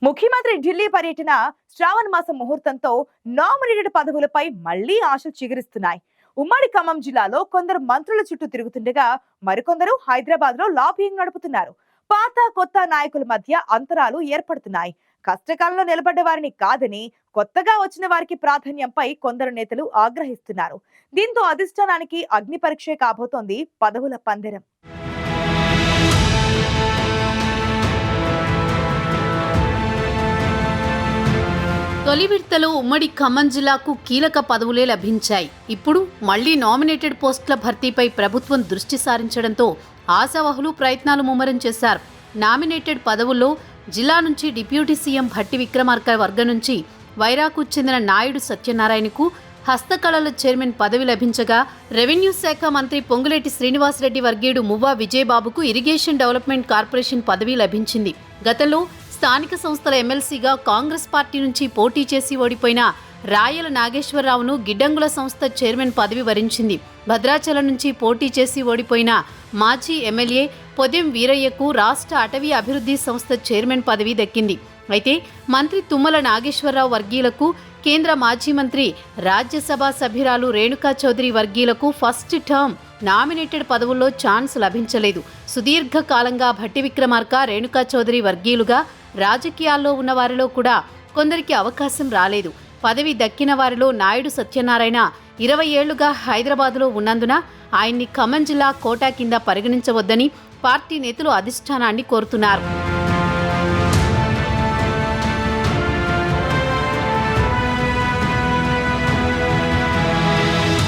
ముఖ్యమంత్రి ఢిల్లీ పర్యటన శ్రావణ మాసం ముహూర్తంతో నామినేటెడ్ పదవులపై మళ్లీ ఆశలు చిగురిస్తున్నాయి. ఉమ్మడి ఖమ్మం జిల్లాలో కొందరు మంత్రుల చుట్టూ తిరుగుతుండగా మరికొందరు హైదరాబాద్ లో లాబింగ్ నడుపుతున్నారు. పాత కొత్త నాయకుల మధ్య అంతరాలు ఏర్పడుతున్నాయి. కష్టకాలంలో నిలబడ్డ వారిని కాదని కొత్తగా వచ్చిన వారికి ప్రాధాన్యంపై కొందరు నేతలు ఆగ్రహిస్తున్నారు. దీంతో అధిష్టానానికి అగ్ని పరీక్షే కాబోతోంది పదవుల పందెరం. తొలి విడతలో ఉమ్మడి ఖమ్మం జిల్లాకు కీలక పదవులే లభించాయి. ఇప్పుడు మళ్లీ నామినేటెడ్ పోస్టుల భర్తీపై ప్రభుత్వం దృష్టి సారించడంతో ఆశావహులు ప్రయత్నాలు ముమ్మరం చేశారు. నామినేటెడ్ పదవుల్లో జిల్లా నుంచి డిప్యూటీ సీఎం భట్టి విక్రమార్క వర్గం నుంచి వైరాకు చెందిన నాయుడు సత్యనారాయణకు హస్తకళల చైర్మన్ పదవి లభించగా, రెవెన్యూ శాఖ మంత్రి పొంగులేటి శ్రీనివాసరెడ్డి వర్గీయుడు మువ్వా విజయబాబుకు ఇరిగేషన్ డెవలప్మెంట్ కార్పొరేషన్ పదవి లభించింది. గతంలో స్థానిక సంస్థల ఎమ్మెల్సీగా కాంగ్రెస్ పార్టీ నుంచి పోటీ చేసి ఓడిపోయిన రాయల నాగేశ్వరరావును గిడ్డంగుల సంస్థ చైర్మన్ పదవి వరించింది. భద్రాచలం నుంచి పోటీ చేసి ఓడిపోయిన మాజీ ఎమ్మెల్యే పొదెం వీరయ్యకు రాష్ట్ర అటవీ అభివృద్ధి సంస్థ చైర్మన్ పదవి దక్కింది. అయితే మంత్రి తుమ్మల నాగేశ్వరరావు వర్గీయులకు, కేంద్ర మాజీ మంత్రి రాజ్యసభ సభ్యురాలు రేణుకా చౌదరి వర్గీయులకు ఫస్ట్ టర్మ్ నామినేటెడ్ పదవుల్లో ఛాన్స్ లభించలేదు. సుదీర్ఘకాలంగా భట్టి విక్రమార్క, రేణుకా చౌదరి వర్గీయులుగా రాజకీయాల్లో ఉన్న వారిలో కూడా కొందరికి అవకాశం రాలేదు. పదవి దక్కిన వారిలో నాయుడు సత్యనారాయణ 20 ఏళ్లుగా హైదరాబాద్లో ఉన్నందున ఆయన్ని ఖమ్మం జిల్లా కోటా కింద పరిగణించవద్దని పార్టీ నేతలు అధిష్టానాన్ని కోరుతున్నారు.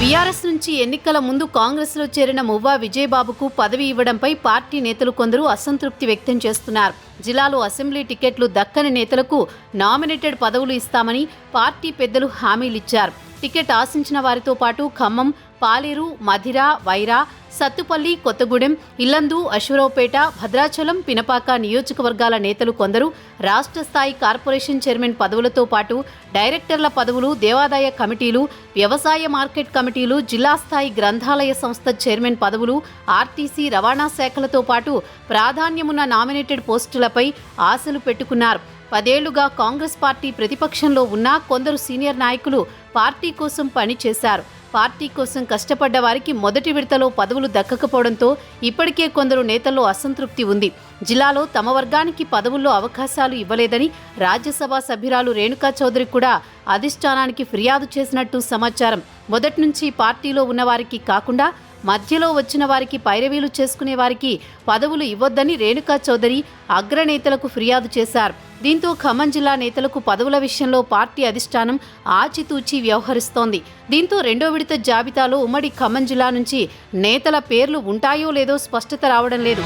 బీఆర్ఎస్ నుంచి ఎన్నికల ముందు కాంగ్రెస్లో చేరిన మువ్వా విజయబాబుకు పదవి ఇవ్వడంపై పార్టీ నేతలు కొందరు అసంతృప్తి వ్యక్తం చేస్తున్నారు. జిల్లాలో అసెంబ్లీ టికెట్లు దక్కని నేతలకు నామినేటెడ్ పదవులు ఇస్తామని పార్టీ పెద్దలు హామీలిచ్చారు. టికెట్ ఆశించిన వారితో పాటు ఖమ్మం, పాలేరు, మధిర, వైరా, సత్తుపల్లి, కొత్తగూడెం, ఇల్లందు, అశ్వరావుపేట, భద్రాచలం, పినపాక నియోజకవర్గాల నేతలు కొందరు రాష్ట్ర స్థాయి కార్పొరేషన్ చైర్మన్ పదవులతో పాటు డైరెక్టర్ల పదవులు, దేవాదాయ కమిటీలు, వ్యవసాయ మార్కెట్ కమిటీలు, జిల్లా స్థాయి గ్రంథాలయ సంస్థ చైర్మన్ పదవులు, ఆర్టీసీ, రవాణా శాఖలతో పాటు ప్రాధాన్యమున్న నామినేటెడ్ పోస్టులపై ఆశలు పెట్టుకున్నారు. 10 ఏళ్లుగా కాంగ్రెస్ పార్టీ ప్రతిపక్షంలో ఉన్నా కొందరు సీనియర్ నాయకులు పార్టీ కోసం పనిచేశారు. పార్టీ కోసం కష్టపడ్డ వారికి మొదటి విడతలో పదవులు దక్కకపోవడంతో ఇప్పటికే కొందరు నేతల్లో అసంతృప్తి ఉంది. జిల్లాలో తమ వర్గానికి పదవుల్లో అవకాశాలు ఇవ్వలేదని రాజ్యసభ సభ్యురాలు రేణుకా చౌదరి కూడా అధిష్టానానికి ఫిర్యాదు చేసినట్టు సమాచారం. మొదటి నుంచి పార్టీలో ఉన్నవారికి కాకుండా మధ్యలో వచ్చిన వారికి పైరవీలు చేసుకునే వారికి పదవులు ఇవ్వొద్దని రేణుకా చౌదరి అగ్రనేతలకు ఫిర్యాదు చేశారు. దీంతో ఖమ్మం జిల్లా నేతలకు పదవుల విషయంలో పార్టీ అధిష్టానం ఆచితూచి వ్యవహరిస్తోంది. దీంతో రెండో విడత జాబితాలో ఉమ్మడి ఖమ్మం జిల్లా నుంచి నేతల పేర్లు ఉంటాయో లేదో స్పష్టత రావడం లేదు.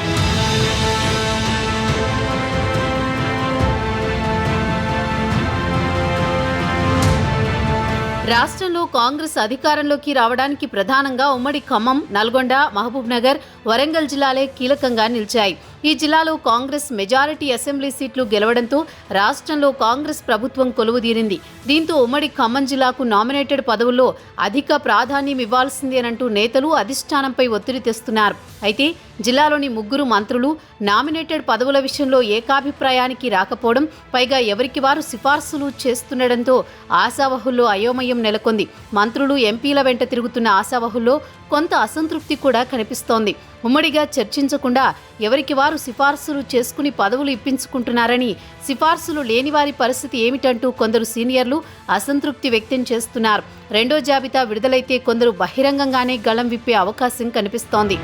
రాష్ట్రంలో కాంగ్రెస్ అధికారంలోకి రావడానికి ప్రధానంగా ఉమ్మడి ఖమ్మం, నల్గొండ, మహబూబ్ నగర్, వరంగల్ జిల్లాలే కీలకంగా నిలిచాయి. ఈ జిల్లాలో కాంగ్రెస్ మెజారిటీ అసెంబ్లీ సీట్లు గెలవడంతో రాష్ట్రంలో కాంగ్రెస్ ప్రభుత్వం కొలువుదీరింది. దీంతో ఉమ్మడి ఖమ్మం జిల్లాకు నామినేటెడ్ పదవుల్లో అధిక ప్రాధాన్యం ఇవ్వాల్సిందేనంటూ నేతలు అధిష్టానంపై ఒత్తిడి తెస్తున్నారు. అయితే జిల్లాలోని 3 మంత్రులు నామినేటెడ్ పదవుల విషయంలో ఏకాభిప్రాయానికి రాకపోవడం, పైగా ఎవరికి వారు సిఫార్సులు చేస్తుండటంతో ఆశావహుల్లో అయోమయం నెలకొంది. మంత్రులు, ఎంపీల వెంట తిరుగుతున్న ఆశావహుల్లో కొంత అసంతృప్తి కూడా కనిపిస్తోంది. ఉమ్మడిగా చర్చించకుండా ఎవరికి వారు సిఫార్సులు చేసుకుని పదవులు ఇప్పించుకుంటున్నారని, సిఫార్సులు లేని వారి పరిస్థితి ఏమిటంటూ కొందరు సీనియర్లు అసంతృప్తి వ్యక్తం చేస్తున్నారు. రెండో జాబితా విడుదలైతే కొందరు బహిరంగంగానే గళం విప్పే అవకాశం కనిపిస్తోంది.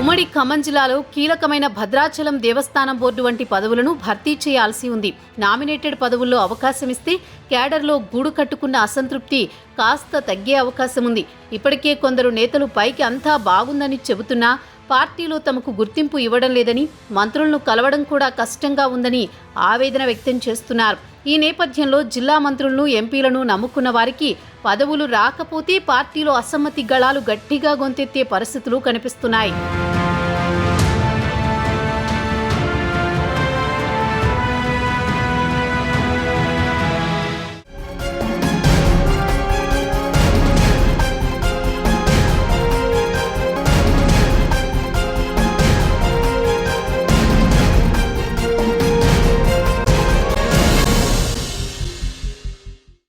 ఉమ్మడి ఖమ్మం జిల్లాలో కీలకమైన భద్రాచలం దేవస్థానం బోర్డు వంటి పదవులను భర్తీ చేయాల్సి ఉంది. నామినేటెడ్ పదవుల్లో అవకాశం ఇస్తే క్యాడర్లో గూడు కట్టుకున్న అసంతృప్తి కాస్త తగ్గే అవకాశం ఉంది. ఇప్పటికే కొందరు నేతలు పైకి అంతా బాగుందని చెబుతున్నా పార్టీలో తమకు గుర్తింపు ఇవ్వడం లేదని, మంత్రులను కలవడం కూడా కష్టంగా ఉందని ఆవేదన వ్యక్తం చేస్తున్నారు. ఈ నేపథ్యంలో జిల్లా మంత్రులను, ఎంపీలను నమ్ముకున్న వారికి పదవులు రాకపోతే పార్టీలో అసమ్మతి గళాలు గట్టిగా గొంతెత్తే పరిస్థితులు కనిపిస్తున్నాయి.